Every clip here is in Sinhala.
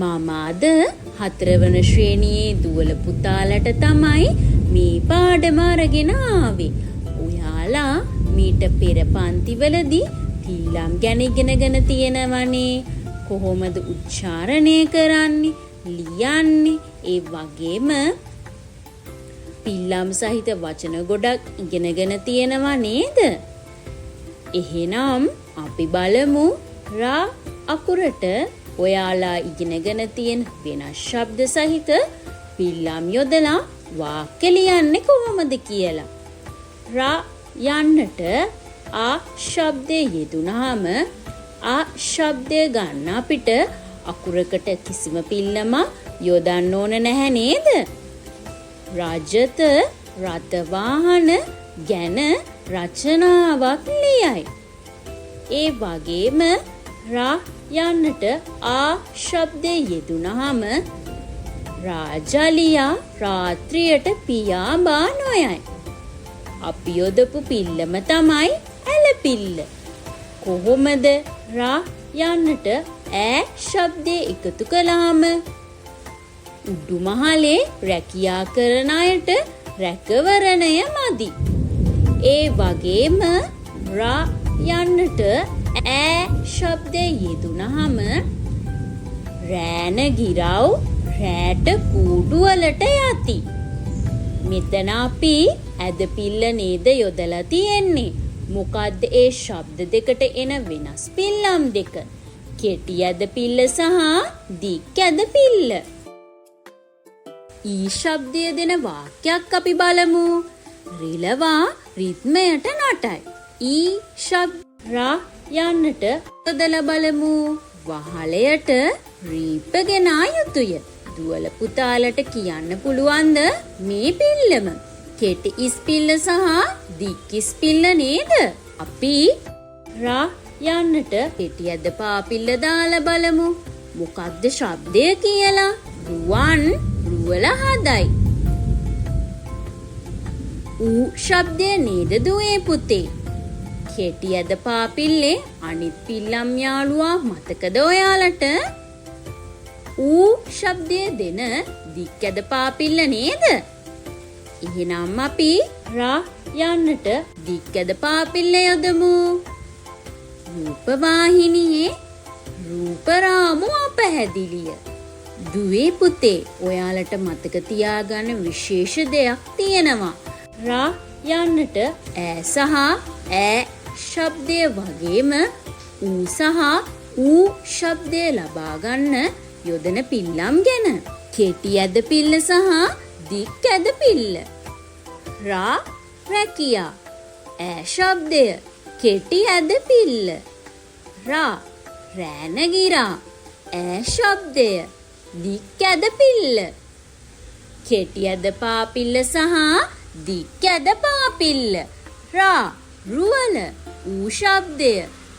මාමාද 4 වන ශ්‍රේණියේ දුවල පුතාලට තමයි මේ පාඩම අරගෙන ආවේ. ඔයාලා මීට පෙර පන්තිවලදී පිල්ලම් ගැන ඉගෙනගෙන තියෙනවනේ. කොහොමද උච්චාරණය කරන්නේ, ලියන්නේ, ඒ වගේම පිල්ලම් සහිත වචන ගොඩක් ඉගෙනගෙන තියෙනවා නේද? එහෙනම් අපි බලමු රා අකුරට ඔයාලා ඉගෙනගෙන තියෙන වෙනස් ශබ්ද සහිත පිල්ලම් යොදලා වාක්‍ය ලියන්නේ කොහොමද කියලා. රා යන්නට ආ ශබ්දය යෙදුනහම ආ ශබ්දය ගන්න අපිට අකුරකට කිසිම පිල්ලමක් යොදන්න ඕන නැහැ නේද? රජත රථ වාහන ගැන රචනාවක් ලියයි. ඒ වගේම රා යන්නට ආ ශබ්දය යෙදුනහම රාජලියා රාත්‍රියට පියාඹා නොයයි. අපි යොදපු පිල්ලම තමයි ඇලපිල්ල. කොහොමද රා යන්නට ඈ ශබ්දය එකතු කළාම? උඩුමහලේ රැකියා කරන අයට රැකවරණය මදි. ඒ වගේම රා යන්නට ඈ ශබ්දය යෙදුනහම රෑන ගිරව් රෑට කූඩුවලට යති. මෙතන අපි ඇදපිල්ල නේද යොදලා තියෙන්නේ. මොකද්ද ඒ ශබ්ද දෙකට එන වෙනස් පිල්ලම් දෙක? කෙටි ඇදපිල්ල සහ දික් ඇදපිල්ල. ඊ ශබ්දය දෙන වාක්‍යයක් අපි බලමු. රිලවා රිද්මයට නටයි. ඊ ශබ්ද රා යන්නට යොදලා බලමු. වහලයට රීපගෙන යුතුය. දුවල පුතාලට කියන්න පුළුවන්ද මේ පිල්ලම? කෙටි ඉස්පිල්ල සහ දික් ඉස්පිල්ල නේද? අපි රා යන්නට කෙටි ඇද පාපිල්ල දාලා බලමු. මොකක්ද ශබ්දය කියලා? රුවන් රුවල හදයි. ඌ ශබ්දය නේද දුවේ පුතේ? කෙටි ඇද පාපිල්ලේ අනිත් පිල්ලම් යාළුවා මතකද ඔයාලට? ඌ ශබ්දය දෙන දික් ඇද පාපිල්ල නේද? එහෙනම් අපි රා යන්නට දික් ඇද පාපිල්ල යොදමු. රූපවාහිනියේ රූපරාමු අපැහැදිලිය. දුවේ පුතේ ඔයාලට මතක තියාගන්න විශේෂ දෙයක් තියෙනවා. රා යන්නට ඈ සහ ඈ ශබ්දය වගේම ඌ සහ ඌ ශබ්දය ලබා ගන්න යොදන පිල්ලම් ගැන. කෙටි ඇද පිල්ල සහ දික් ඇද පිල්ල. රා රැකියා. ඈ ශබ්දය කෙටි ඇද පිල්ල. රා රෑන ගිරා. ඈ ශබ්දය දික් ඇද පිල්ල. කෙටි ඇද පාපිල්ල සහ දික් ඇද පාපිල්ල. රා රුවල. ඌ ශබ්දය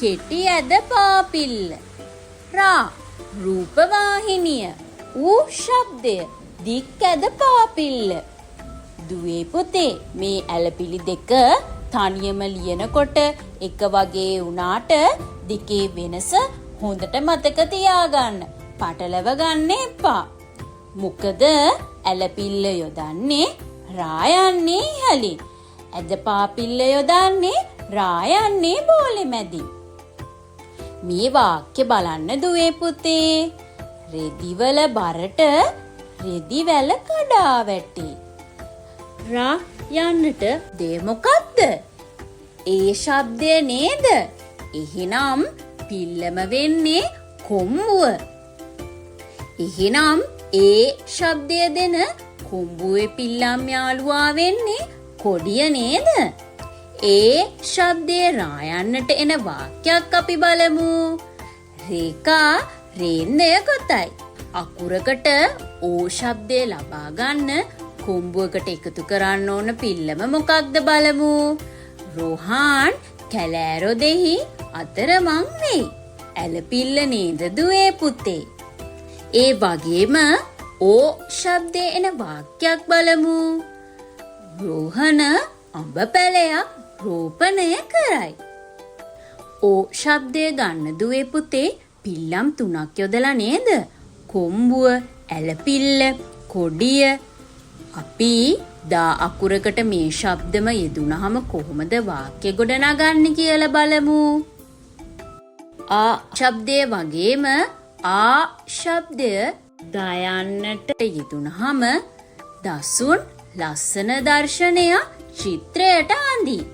කෙටි ඇද පාපිල්ල. රා රූපවාහිනිය. ඌ ශබ්දය දික් ඇද පාපිල්ල. දුවේ පුතේ මේ ඇලපිලි දෙක තනියම ලියනකොට එක වගේ වුණාට දෙකේ වෙනස හොඳට මතක තියාගන්න. පටලව ගන්න එපා. මොකද ඇලපිල්ල යොදන්නේ රා යන්නේ ඉහළින්. ඇද පාපිල්ල යොදන්නේ රා යන්නේ බෝලෙ මැදින්. මේ වාක්‍ය බලන්න දුවේ පුතේ. රෙදිවල බරට රෙදිවැල කඩා වැටේ. රා යන්නට දේ මොකක්ද? ඒ ශබ්දය නේද? එහෙනම් පිල්ලම වෙන්නේ කොම්බුව. එහෙනම් ඒ ශබ්දය දෙන කොම්බුවේ පිල්ලම් යාළුවා වෙන්නේ කොඩිය නේද? ඒ ශබ්දය රා යන්නට එන වාක්‍යයක් අපි බලමු. රේකා රේන්දය ගොතයි. අකුරකට ඕ ශබ්දය ලබා ගන්න කොම්බුවකට එකතු කරන්න ඕන පිල්ලම මොකක්ද බලමු. රෝහාන් කැලෑරොදෙහි අතරමං වෙයි. ඇලපිල්ල නේද දුවේ පුතේ? ඒ වගේම ඕ ශබ්දය එන වාක්‍යයක් බලමු. රෝහණ අඹ පැලයක් රෝපණය කරයි. ඕ ශබ්දය ගන්න දුවේ පුතේ පිල්ලම් 3ක් යොදලා නේද? කොම්බුව, ඇලපිල්ල, කොඩිය. අපි දා අකුරකට මේ ශබ්දම යෙදුනහම කොහොමද වාක්‍ය ගොඩනගන්නේ කියලා බලමු. ආ ශබ්දය වගේම ආ ශබ්දය දයන්නට යෙදුනහම දසුන් ලස්සන දර්ශනයක් චිත්‍රයට අඳී.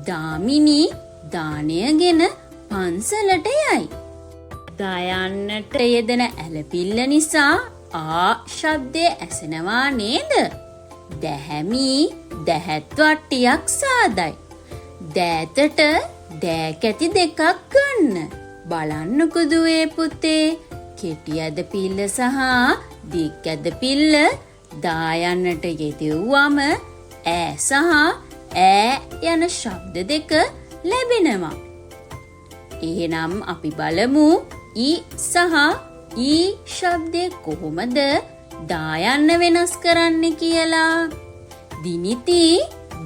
දාමිනී දානයගෙන පන්සලට යයි. දයන්නට යෙදෙන ඇලපිල්ල නිසා ආ ශබ්දය ඇසෙනවා නේද? දැහැමි දැහැත් වට්ටියක් සාදයි. දෑතට දෑකැති දෙකක් ගන්න. බලන්නකෝ දුවේ පුතේ, කෙටි ඇද පිල්ල සහ දික් ඇද පිල්ල දායන්නට යෙදුවම ඈ සහ ඈ යන ශබ්ද දෙක ලැබෙනවා. එහෙනම් අපි බලමු ඊ සහ ඊ ශබ්දේ කොහොමද දායන්න වෙනස් කරන්නේ කියලා. දිනිති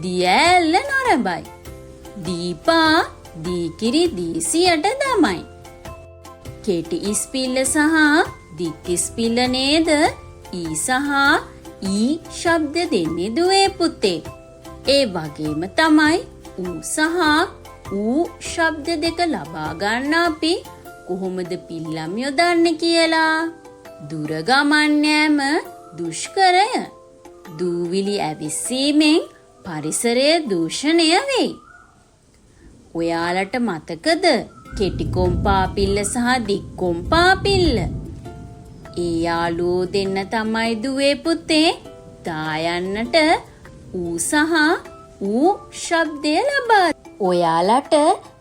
දියැල්ල නරඹයි. දීපා දීකිරි දීසියට දමයි. කෙටි ඉස්පිල්ල සහ දික් ඉස්පිල්ල නේද ඊ සහ ඊ ශබ්ද දෙන්නේ දුවේ පුතේ. ඒ වගේම තමයි ඌ සහ ඌ ශබ්ද දෙක ලබා ගන්න අපි කොහොමද පිල්ලම් යොදන්නේ කියලා. දුර ගමන් යෑම දුෂ්කරය. දූවිලි ඇවිස්සීමෙන් පරිසරය දූෂණය වෙයි. ඔයාලට මතකද කෙටි කොම්පා පිල්ල සහ දික් කොම්පා පිල්ල? ඒ යාළුවෝ දෙන්න තමයි දුවේ පුතේ දායන්නට ඌ සහ ඌ ශබ්දය ලබා. ඔයාලට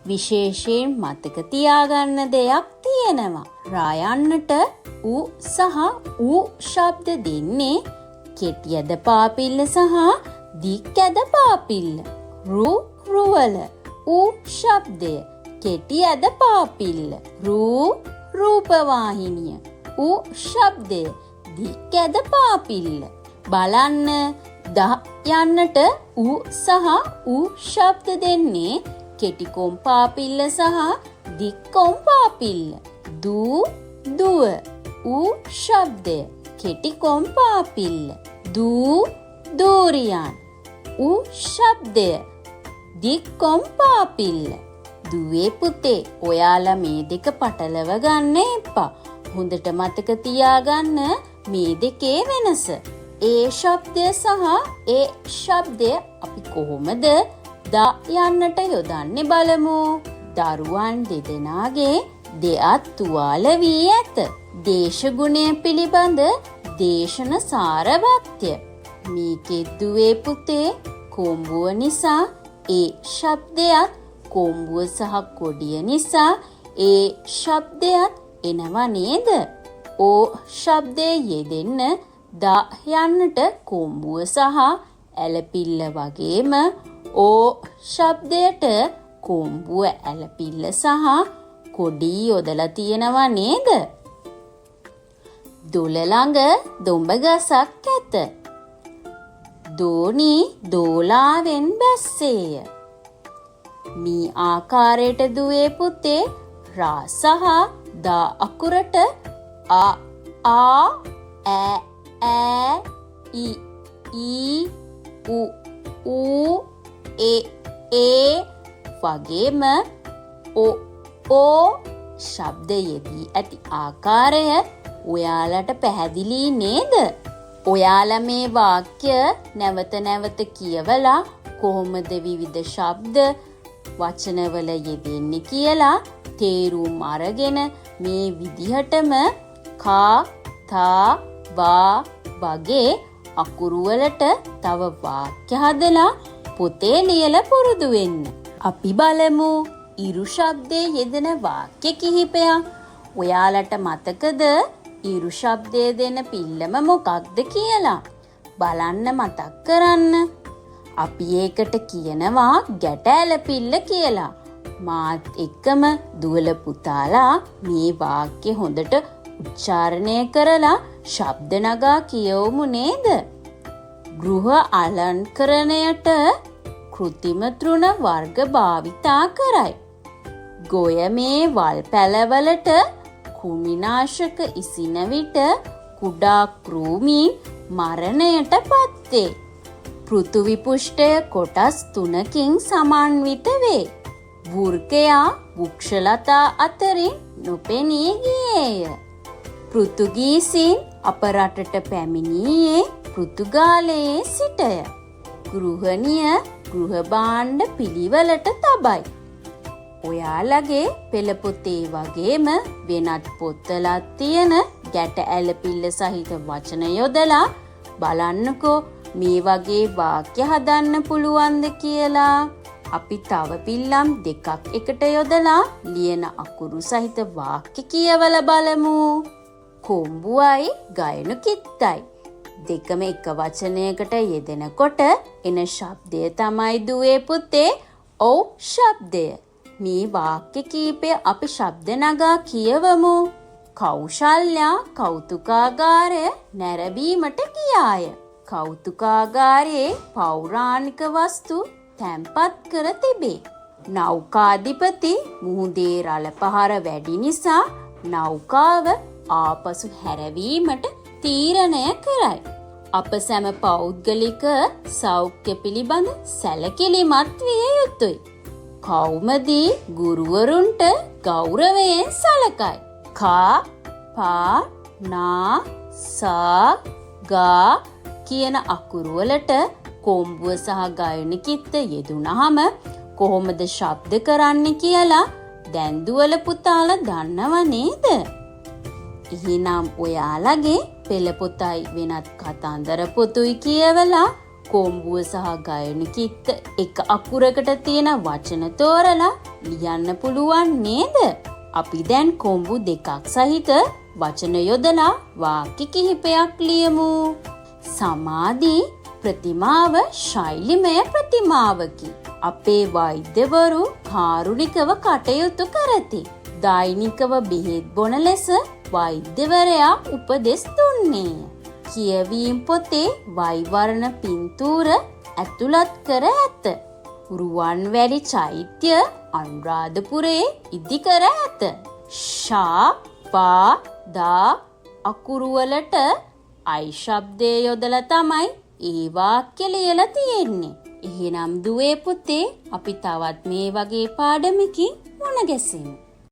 විශේෂයෙන් මතක තියාගන්න දෙයක් තියෙනවා. රායන්නට ඌ සහ ඌ ශබ්ද දෙන්නේ කෙටි ඇද පාපිල්ල සහ දික් ඇද පාපිල්ල. රුවල ඌ ශබ්දය කෙටි ඇද පාපිල්ල. රූපවාහිනිය ඌ ශබ්දය දික් ඇද පාපිල්ල. බලන්න යන්නට ඌ සහ ඌ ශබ්ද දෙන්නේ කෙටි කොම්පා පිල්ල සහ දික් කොම්පා පිල්ල. දුව ඌ ශබ්දය කෙටි කොම්පා පිල්ල. දූරියන් ඌ ශබ්දය දික් කොම්පා පිල්ල. දුවේ පුතේ ඔයාලා මේ දෙක පටලව ගන්න එපා. හොඳට මතක තියාගන්න මේ දෙකේ වෙනස. ඒ ශබ්දය සහ ඒ ශබ්දය අපි කොහොමද යන්නට යොදන්නේ බලමු. දරුවන් දෙදෙනාගේ දෙයත් තුවාල වී ඇත. දේශගුණය පිළිබඳ දේශන සාරවත්ය. මේකේ දුවේ පුතේ කොම්බුව නිසා ඒ ශබ්දයත් කොම්බුව සහ කොඩිය නිසා ඒ ශබ්දයත් එනවා නේද? ඕ ශබ්දයේ යෙදෙන්න යන්නට කොම්බුව සහ ඇලපිල්ල වගේම ඕ ශබ්දයට කොම්බුව ඇලපිල්ල සහ කොඩී යොදලා තියෙනවා නේද? දොළ ළඟ දොඹ ගසක් ඇත. දෝනි දෝලාවෙන් බැස්සේය. මේ ආකාරයට දුවේ පුතේ රා සහ දා අකුරට ආ ඈ ඊ ඌ ඒ වගේම ඕ ශබ්ද යෙදී ඇති ආකාරය ඔයාලට පැහැදිලි නේද? ඔයාලා මේ වාක්‍ය නැවත නැවත කියවලා කොහොමද විවිධ ශබ්ද වචනවල යෙදෙන්නේ කියලා තේරුම් අරගෙන මේ විදිහටම කා තා වා වගේ අකුරු වලට තව වාක්‍ය හදලා පොතේ ලියලා පුරුදු වෙන්න. අපි බලමු ඉරු ශබ්දයේ යෙදෙන වාක්‍ය කිහිපයක්. ඔයාලට මතකද ඉරු ශබ්දයේ දෙන පිල්ලම මොකක්ද කියලා? බලන්න මතක් කරන්න. අපි ඒකට කියනවා ගැටෑල පිල්ල කියලා. මාත් එක්කම දුවල පුතාලා මේ වාක්‍ය හොඳට උච්චාරණය කරලා ශබ්ද නගා කියවමු නේද? ගෘහ අලංකරණයට කෘතිම තෘණ වර්ග භාවිතා කරයි. ගොයමේ වල් පැලවලට කෘමිනාශක ඉසින විට කුඩා කෘමීන් මරණයට පත්වේ. පෘථිවි පෘෂ්ඨය කොටස් 3කින් සමන්විත වේ. වෘකයා වෘක්ෂලතා අතරින් නොපෙනී ගියේය. පෘතුගීසීන් අප රටට පැමිණියේ පෘතුගාලයේ සිටය. ගෘහණිය ගෘහ භාණ්ඩ පිළිවෙලට තබයි. ඔයාලගේ පෙළ පොතේ වගේම වෙනත් පොත්වලත් තියෙන ගැට ඇලපිල්ල සහිත වචන යොදලා බලන්නකෝ මේ වගේ වාක්‍ය හදන්න පුළුවන්ද කියලා. අපි තව පිල්ලම් දෙකක් එකට යොදලා ලියන අකුරු සහිත වාක්‍ය කියවලා බලමු. කොම්බුවයි ගයනු කිත්තයි දෙකම එක වචනයකට යෙදෙනකොට එන ශබ්දය තමයි දුවේ පුතේ ඔව් ශබ්දය. මේ වාක්‍ය කීපය අපි ශබ්ද නගා කියවමු. කෞශල්‍යා කෞතුකාගාරය නැරඹීමට ගියාය. කෞතුකාගාරයේ පෞරාණික වස්තු තැන්පත් කර තිබේ. නෞකාධිපති මුහුදේ රළ පහර වැඩි නිසා නෞකාව ආපසු හැරවීමට තීරණය කරයි. අප සැම පෞද්ගලික සෞඛ්‍ය පිළිබඳ සැලකිලිමත් විය යුතුයි. කෞමදී ගුරුවරුන්ට ගෞරවයෙන් සලකයි. කා, පා, නා, සා, ගා කියන අකුරු වලට කොම්බුව සහ ගයන කිත්ත යෙදුනහම කොහොමද ශබ්ද කරන්නේ කියලා දැන් දුවල පුතාලා දන්නව නේද? එහෙනම් ඔයාලගේ පෙළ පොතයි වෙනත් කතන්දර පොතුයි කියවලා කොම්බුව සහ ගයන කිත්ත එක අකුරකට තියෙන වචන තෝරලා ලියන්න පුළුවන් නේද? අපි දැන් කොම්බු දෙකක් සහිත වචන යොදලා වාක්‍ය කිහිපයක් ලියමු. සමාධි ප්‍රතිමාව ශෛලිමය ප්‍රතිමාවකි. අපේ වෛද්‍යවරු කාරුණිකව කටයුතු කරති. දෛනිකව බෙහෙත් බොන ලෙස වෛද්‍යවරයා උපදෙස් දුන්නේය. කියවීම් පොතේ වෛවර්ණ පින්තූර ඇතුළත් කර ඇත. රුවන්වැලි චෛත්‍ය අනුරාධපුරයේ ඉදි කර ඇත. ශා, පා, දා අකුරු වලට අයි ශබ්දය යොදලා තමයි ඒ වාක්‍ය ලියලා තියෙන්නේ. එහෙනම් දුවේ පුතේ අපි තවත් මේ වගේ පාඩමකින් මුණ ගැසෙමු.